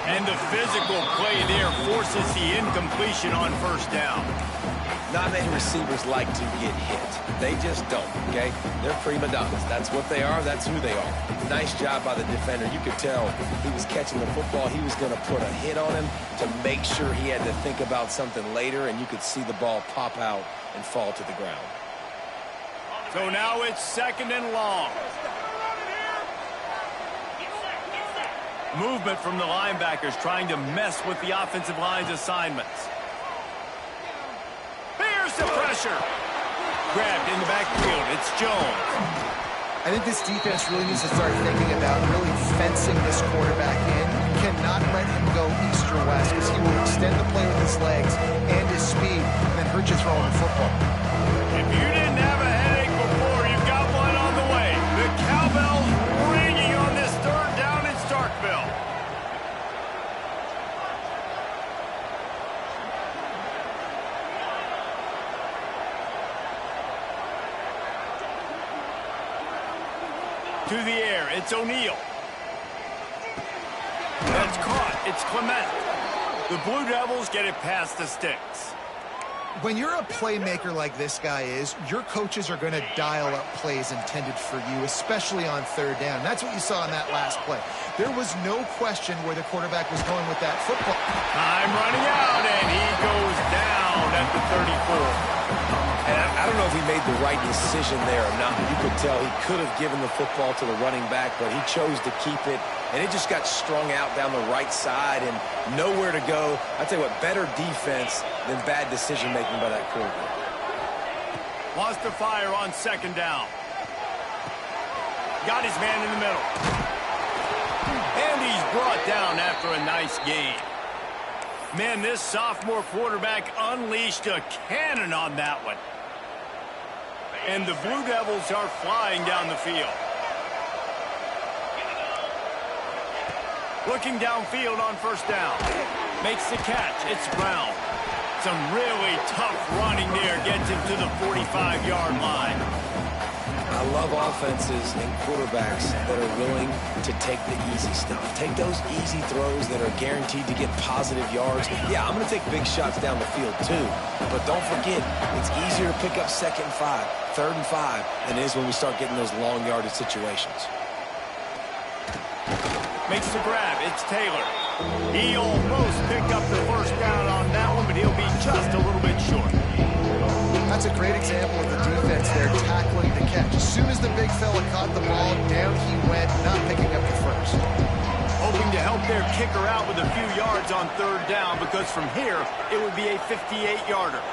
And the physical play there forces the incompletion on first down. Not many receivers like to get hit. They just don't, okay? They're prima donnas. That's what they are. That's who they are. Nice job by the defender. You could tell he was catching the football. He was going to put a hit on him to make sure he had to think about something later, and you could see the ball pop out and fall to the ground. So now it's 2nd and long. Movement from the linebackers trying to mess with the offensive line's assignments. Here's the pressure. Grabbed in the backfield. It's Jones. I think this defense really needs to start thinking about really fencing this quarterback in. You cannot let him go east or west because he will extend the play with his legs and his speed and then hurt you throwing the football. If you didn't have a headache before, you've got one on the way. The cowbell's ringing on this 3rd down in Starkville. To the air, it's O'Neal. That's caught, it's Clement. The Blue Devils get it past the sticks. When you're a playmaker like this guy is, your coaches are going to dial up plays intended for you, especially on 3rd down. That's what you saw in that last play. There was no question where the quarterback was going with that football. Time running out, and he goes down at the 34. And I don't know if he made the right decision there or not. You could tell he could have given the football to the running back, but he chose to keep it, and it just got strung out down the right side and nowhere to go. I tell you what, better defense than bad decision-making by that quarterback. Wants to fire on 2nd down. Got his man in the middle. And he's brought down after a nice gain. Man, this sophomore quarterback unleashed a cannon on that one. And the Blue Devils are flying down the field. Looking downfield on first down. Makes the catch. It's Brown. Some really tough running there. Gets him to the 45-yard line. I love offenses and quarterbacks that are willing to take the easy stuff. Take those easy throws that are guaranteed to get positive yards. Yeah, I'm going to take big shots down the field too. But don't forget, it's easier to pick up 2nd and 5, 3rd and 5 than it is when we start getting those long yardage situations. Makes the grab. It's Taylor. He almost picked up the first down on that one, but he'll be just a little bit short. That's a great example of the defense there tackling the catch. As soon as the big fella caught the ball, down he went, not picking up the first. Hoping to help their kicker out with a few yards on 3rd down, because from here, it would be a 58-yarder.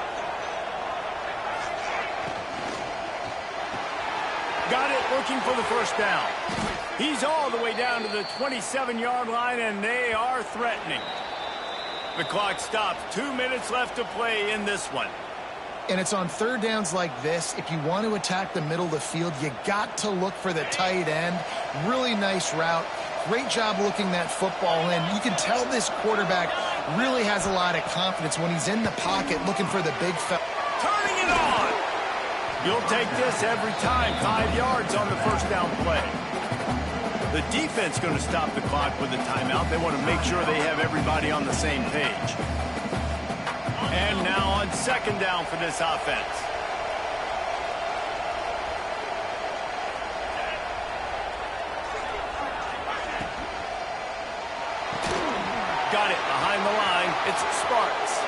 Got it, looking for the first down. He's all the way down to the 27-yard line, and they are threatening. The clock stops. 2 minutes left to play in this one. And it's on 3rd downs like this. If you want to attack the middle of the field, you got to look for the tight end. Really nice route. Great job looking that football in. You can tell this quarterback really has a lot of confidence when he's in the pocket looking for the big fella. Turning it on. You'll take this every time. 5 yards on the first down play. The defense going to stop the clock with a timeout. They want to make sure they have everybody on the same page. And now on 2nd down for this offense. Got it behind the line. It's Sparks.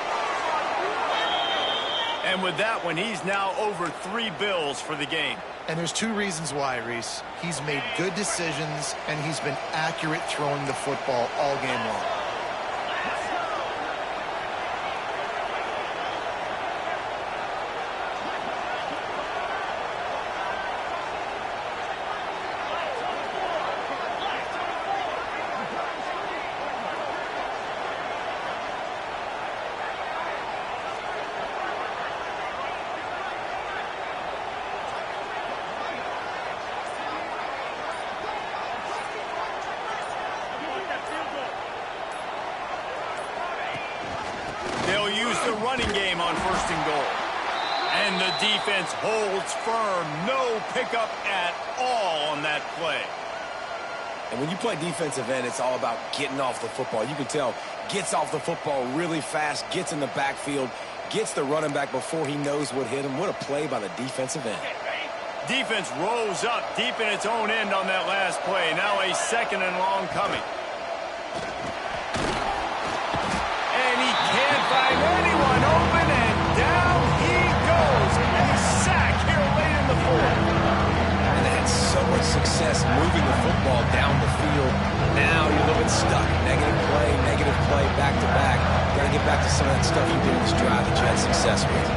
And with that one, he's now over 3 bills for the game. And there's 2 reasons why, Reese. He's made good decisions, and he's been accurate throwing the football all game long. Running game on 1st and goal. And the defense holds firm. No pickup at all on that play. And when you play defensive end, it's all about getting off the football. You can tell, gets off the football really fast, gets in the backfield, gets the running back before he knows what hit him. What a play by the defensive end. Defense rose up deep in its own end on that last play. Now a 2nd and long coming. And he can't find anyone open, and down he goes. A sack here late in the 4th. And they had so much success moving the football down the field. Now you're a little bit stuck. Negative play, back to back. Got to get back to some of that stuff you did in this drive that you had success with.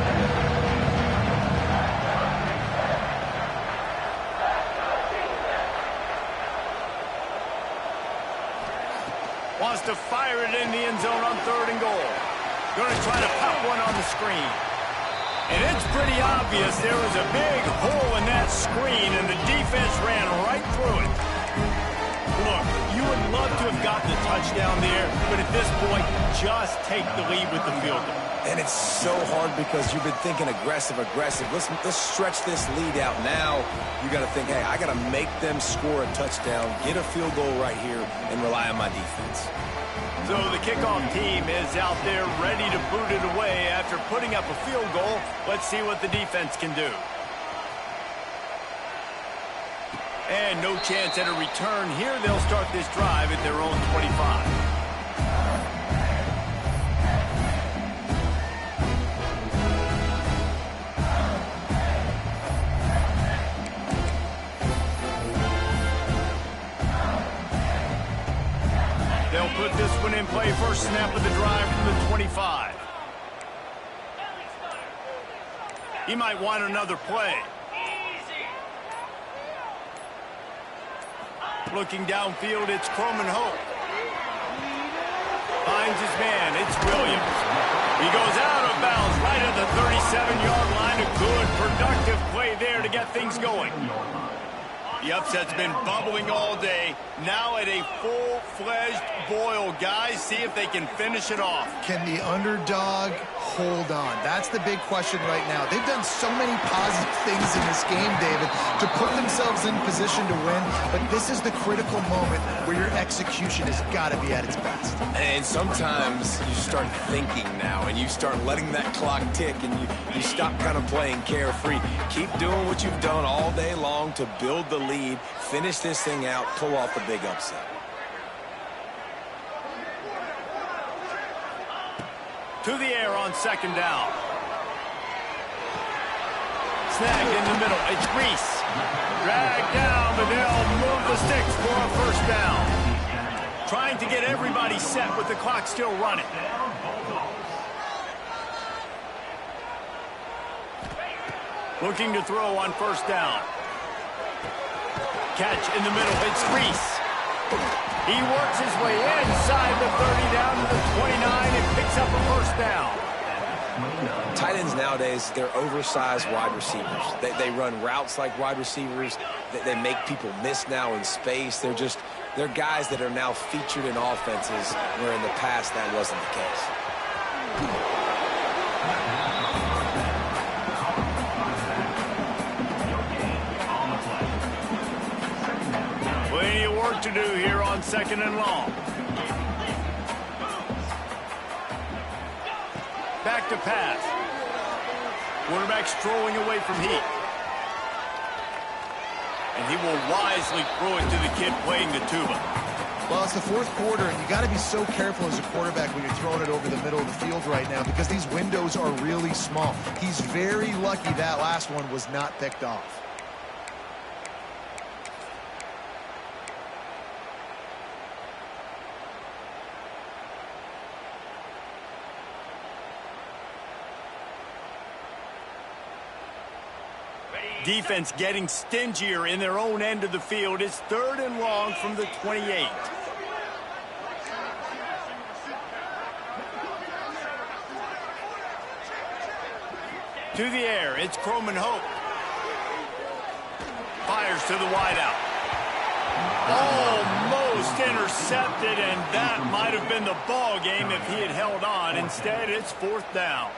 Wants to fire it in the end zone on 3rd and goal. Going to try to pop one on the screen. And it's pretty obvious there was a big hole in that screen, and the defense ran right through it. Look, you would love to have gotten the touchdown there, but at this point, just take the lead with the field goal. And it's so hard because you've been thinking aggressive. Let's stretch this lead out. Now you got to think, hey, I got to make them score a touchdown, get a field goal right here, and rely on my defense. So the kickoff team is out there ready to boot it away after putting up a field goal. Let's see what the defense can do. And no chance at a return here. They'll start this drive at their own 25. They'll put this one in play. First snap of the drive from the 25. He might want another play. Looking downfield, it's Croman Hope. finds his man. It's Williams. He goes out of bounds right at the 37-yard line. A good, productive play there to get things going. The upset's been bubbling all day. Now at a full-fledged boil. Guys, see if they can finish it off. Can the underdog hold on? That's the big question right now. They've done so many positive things in this game, David, to put themselves in position to win, but this is the critical moment where your execution has got to be at its best. And sometimes you start thinking now, and you start letting that clock tick, and you stop kind of playing carefree. Keep doing what you've done all day long to build the lead, finish this thing out, pull off the big upset. To the air on second down. Snag in the middle. It's Reese. Dragged down, but they'll move the sticks for a first down. Trying to get everybody set with the clock still running. Looking to throw on first down. Catch in the middle. It's Reese. He works his way inside the 30 down to the 29 and picks up a first down. Tight ends nowadays, they're oversized wide receivers. They run routes like wide receivers. They make people miss now in space. They're guys that are now featured in offenses where in the past that wasn't the case. Plenty of work to do here on second and long. Back to pass. Quarterback strolling away from heat. And he will wisely throw it to the kid playing the tuba. Well, it's the fourth quarter, and you got to be so careful as a quarterback when you're throwing it over the middle of the field right now because these windows are really small. He's very lucky that last one was not picked off. Defense getting stingier in their own end of the field. It's third and long from the 28. To the air, it's Croman Hope. Fires to the wideout. Almost intercepted, and that might have been the ball game if he had held on. Instead, it's fourth down.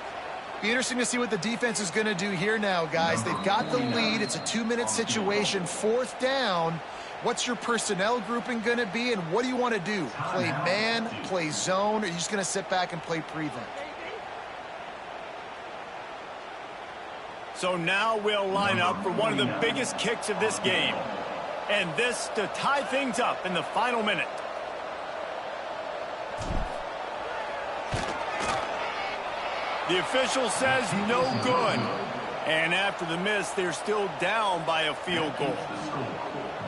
Be interesting to see what the defense is going to do here now, guys. They've got the lead. It's a 2-minute situation. Fourth down. What's your personnel grouping going to be, and what do you want to do? Play man, play zone, or are you just going to sit back and play prevent? So now we'll line up for one of the biggest kicks of this game. And this to tie things up in the final minute. The official says no good. And after the miss, they're still down by a field goal.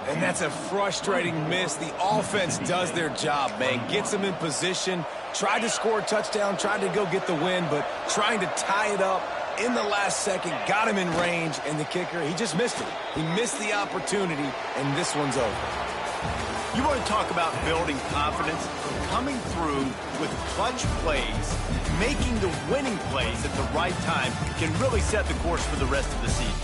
And that's a frustrating miss. The offense does their job, man. Gets them in position, tried to score a touchdown, tried to go get the win, but trying to tie it up in the last second, got him in range, and the kicker, he just missed it. He missed the opportunity, and this one's over. You want to talk about building confidence? Coming through with clutch plays, making the winning plays at the right time can really set the course for the rest of the season.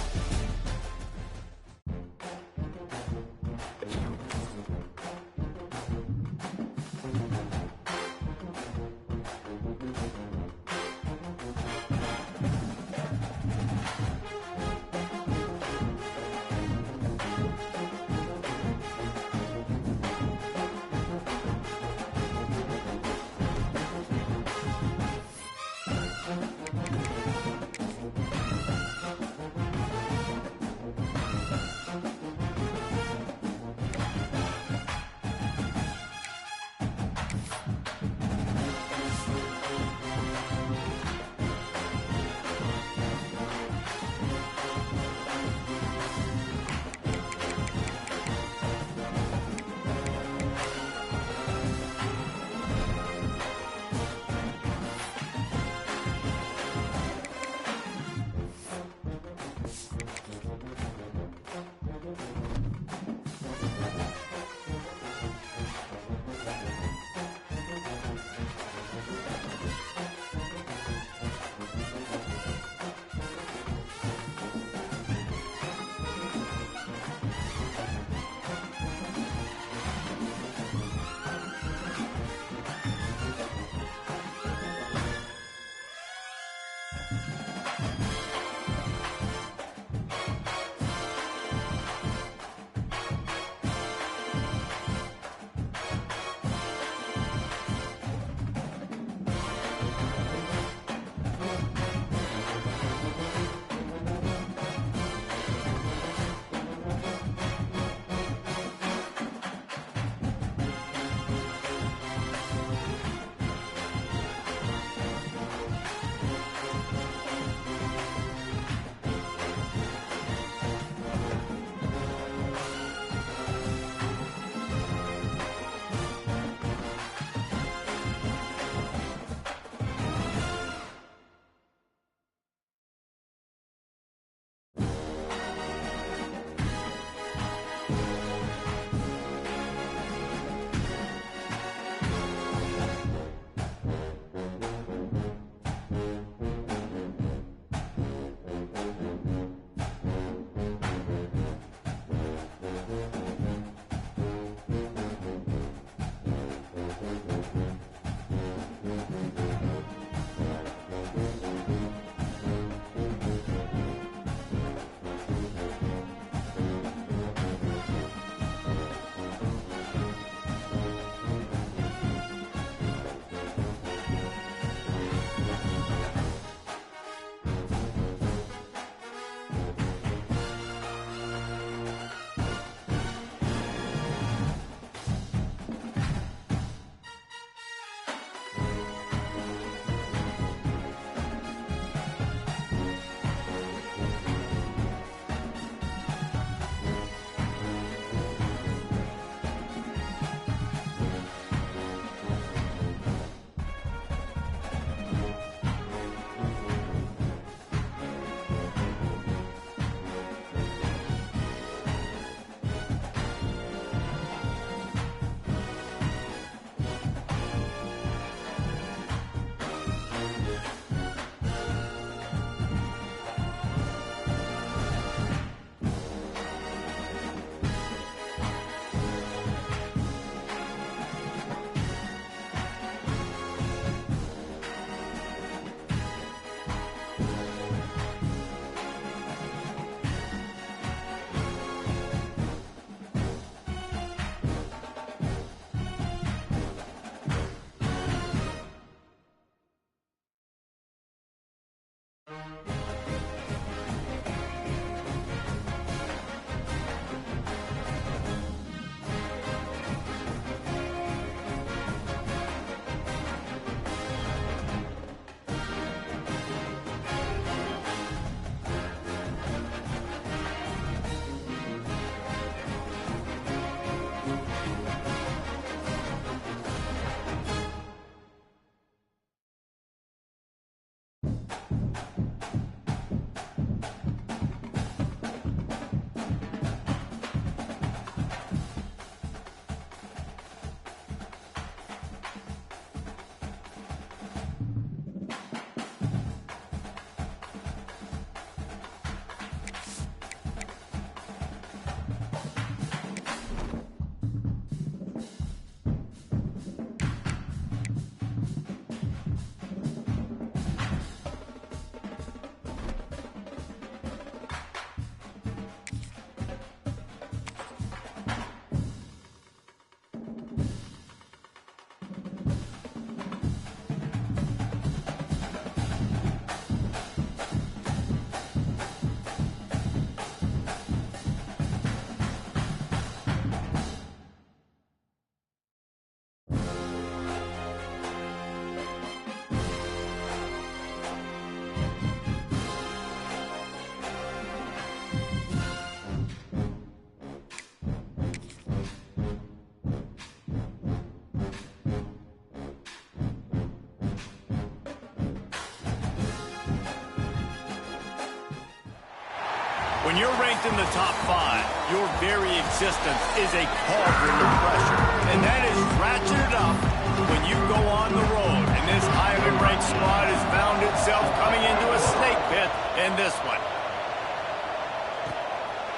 When you're ranked in the top 5, your very existence is a cauldron of pressure. And that is ratcheted up when you go on the road. And this highly ranked squad has found itself coming into a snake pit in this one.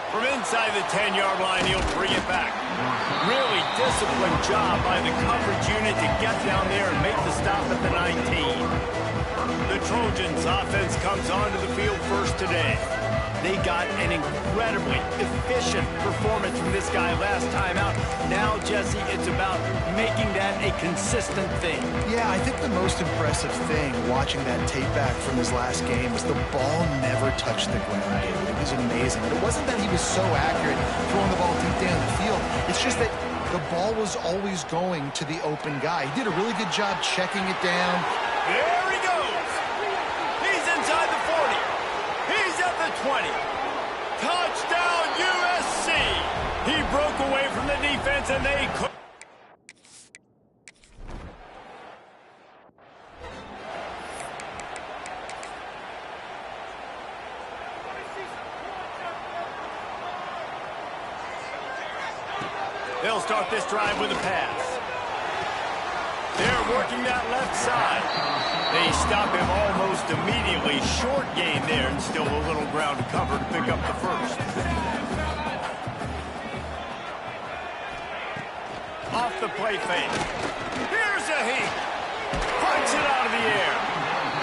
From inside the 10-yard line, he'll bring it back. Really disciplined job by the coverage unit to get down there and make the stop at the 19. The Trojans offense comes onto the field first today. They got an incredibly efficient performance from this guy last time out. Now, Jesse, it's about making that a consistent thing. Yeah, I think the most impressive thing watching that tape back from his last game was the ball never touched the ground, David. It was amazing. But it wasn't that he was so accurate throwing the ball deep down the field. It's just that the ball was always going to the open guy. He did a really good job checking it down. There he goes. He's inside the 40. He's at the 20. Touchdown, USC. He broke away from the defense, and they could. They'll start this drive with a pass. They're working that left side. They stop him almost immediately. Short gain there, and still a little ground to cover to pick up the first. Off the play fake. Here's a heat. Punch it out of the air.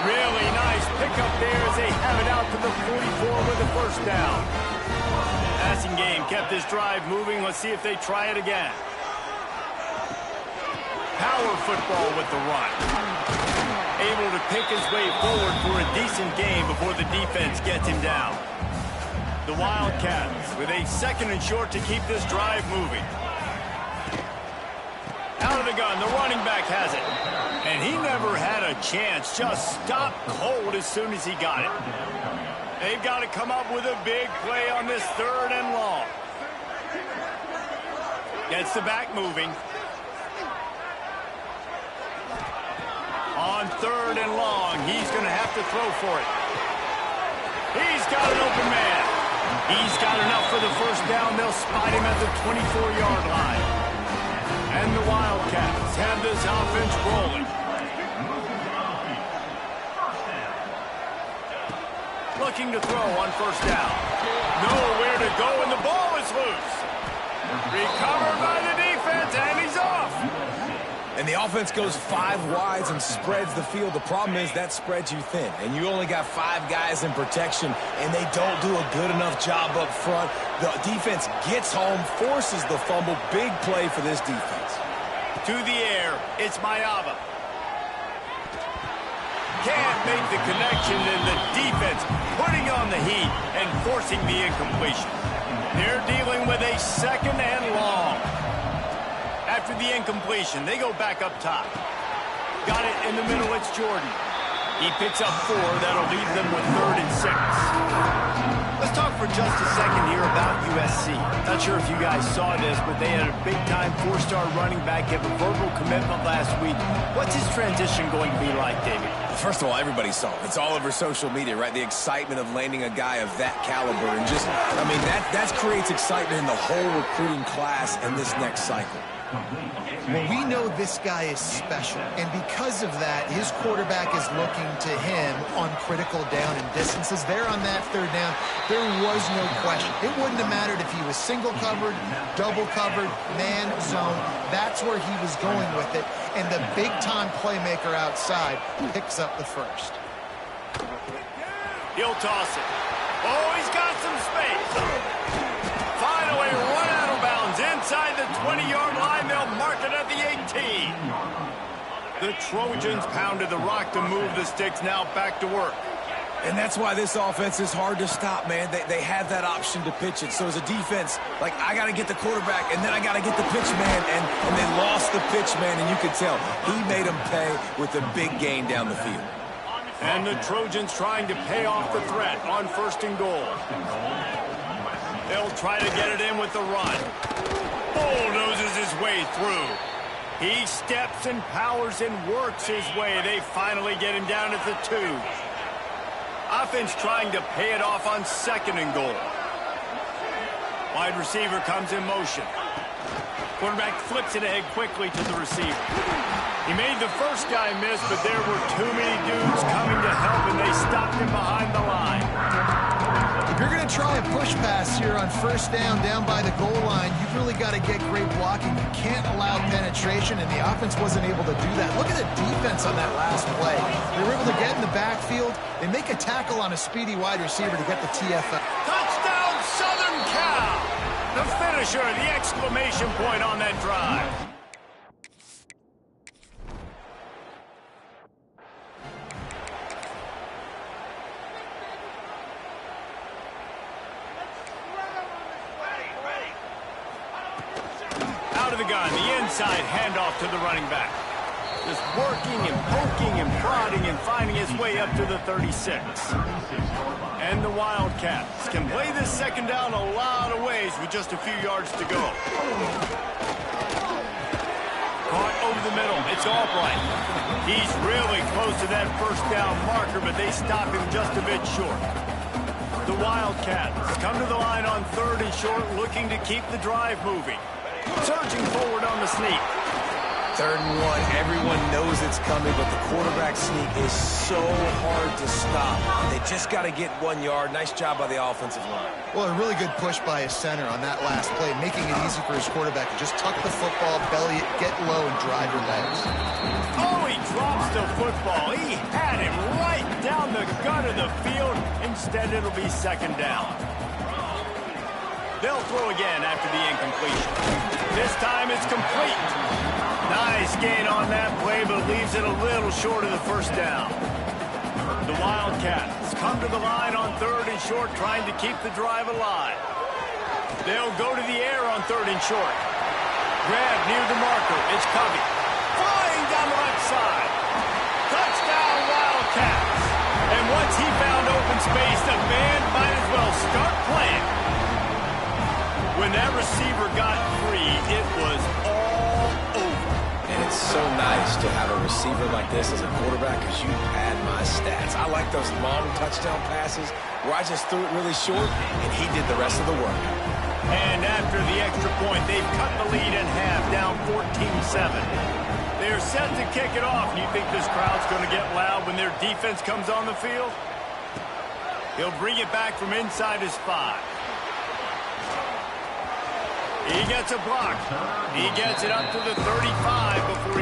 Really nice pickup there as they have it out to the 44 with the first down. Passing game kept this drive moving. Let's see if they try it again. Power football with the run. Able to pick his way forward for a decent game before the defense gets him down. The Wildcats with a 2nd and short to keep this drive moving. Out of the gun, the running back has it. And he never had a chance. Just stopped cold as soon as he got it. They've got to come up with a big play on this 3rd and long. Gets the back moving. On 3rd and long, he's going to have to throw for it. He's got an open man. He's got enough for the first down. They'll spot him at the 24-yard line. And the Wildcats have this offense rolling. Looking to throw on first down. Nowhere to go, and the ball is loose. Recovered by the defense, and he's off. And the offense goes 5 wides and spreads the field. The problem is that spreads you thin, and you only got 5 guys in protection, and they don't do a good enough job up front. The defense gets home, forces the fumble. Big play for this defense. To the air, it's Mayava. Can't make the connection, and the defense putting on the heat and forcing the incompletion. They're dealing with a 2nd and long. After the incompletion, they go back up top. Got it in the middle, it's Jordan. He picks up 4, that'll leave them with 3rd and 6. Let's talk for just a second here about USC. Not sure if you guys saw this, but they had a big-time 4-star running back give a verbal commitment last week. What's his transition going to be like, David? First of all, everybody saw it. It's all over social media, right? The excitement of landing a guy of that caliber. And just, I mean, that creates excitement in the whole recruiting class and this next cycle. Well, we know this guy is special, and because of that, his quarterback is looking to him on critical down and distances. There on that 3rd down, there was no question. It wouldn't have mattered if he was single covered, double covered, man, zone. That's where he was going with it, and the big-time playmaker outside picks up the first. He'll toss it. Oh, he's got some space. Finally run out of bounds inside the 20-yard line. They'll mark it at the 18. The Trojans pounded the rock to move the sticks. Now back to work. And that's why this offense is hard to stop, man. They have that option to pitch it. So as a defense, like, I got to get the quarterback, and then I got to get the pitch man. And they lost the pitch man, and you could tell. He made them pay with a big gain down the field. And the Trojans trying to pay off the threat on 1st and goal. They'll try to get it in with the run. Bulldozes his way through. He steps and powers and works his way. They finally get him down at the 2. Offense trying to pay it off on 2nd and goal. Wide receiver comes in motion. Quarterback flips it ahead quickly to the receiver. He made the first guy miss, but there were too many dudes coming to help, and they stopped him behind the line. If you're going to try a push pass here on first down by the goal line, you've really got to get great blocking. You can't allow penetration, and the offense wasn't able to do that. Look at the defense on that last play. They were able to get in the backfield. They make a tackle on a speedy wide receiver to get the TFL. Touchdown, Southern Cal! The finisher, the exclamation point on that drive. Out of the gun, the inside handoff to the running back. Just working and poking and prodding and finding his way up to the 36. And the Wildcats can play this second down a lot of ways with just a few yards to go. Caught over the middle. It's Albright. He's really close to that first down marker, but they stop him just a bit short. The Wildcats come to the line on 3rd and short, looking to keep the drive moving. Surging forward on the sneak. 3rd and 1, everyone knows it's coming, but the quarterback sneak is so hard to stop. They just got to get 1 yard. Nice job by the offensive line. Well, a really good push by his center on that last play, making it easy for his quarterback to just tuck the football, belly it, get low, and drive your legs. Oh, he drops the football. He had him right down the gut of the field. Instead, it'll be 2nd down. They'll throw again after the incompletion. This time it's complete. Nice gain on that play, but leaves it a little short of the first down. The Wildcats come to the line on 3rd and short, trying to keep the drive alive. They'll go to the air on 3rd and short. Grab near the marker. It's Covey. Flying down the left side. Touchdown, Wildcats. And once he found open space, the band might as well start playing. When that receiver got free, it was all over. And it's so nice to have a receiver like this as a quarterback because you had my stats. I like those long touchdown passes where I just threw it really short and he did the rest of the work. And after the extra point, they've cut the lead in half, down 14-7. They're set to kick it off. Do you think this crowd's going to get loud when their defense comes on the field? He'll bring it back from inside his 5. He gets a block. He gets it up to the 35 before he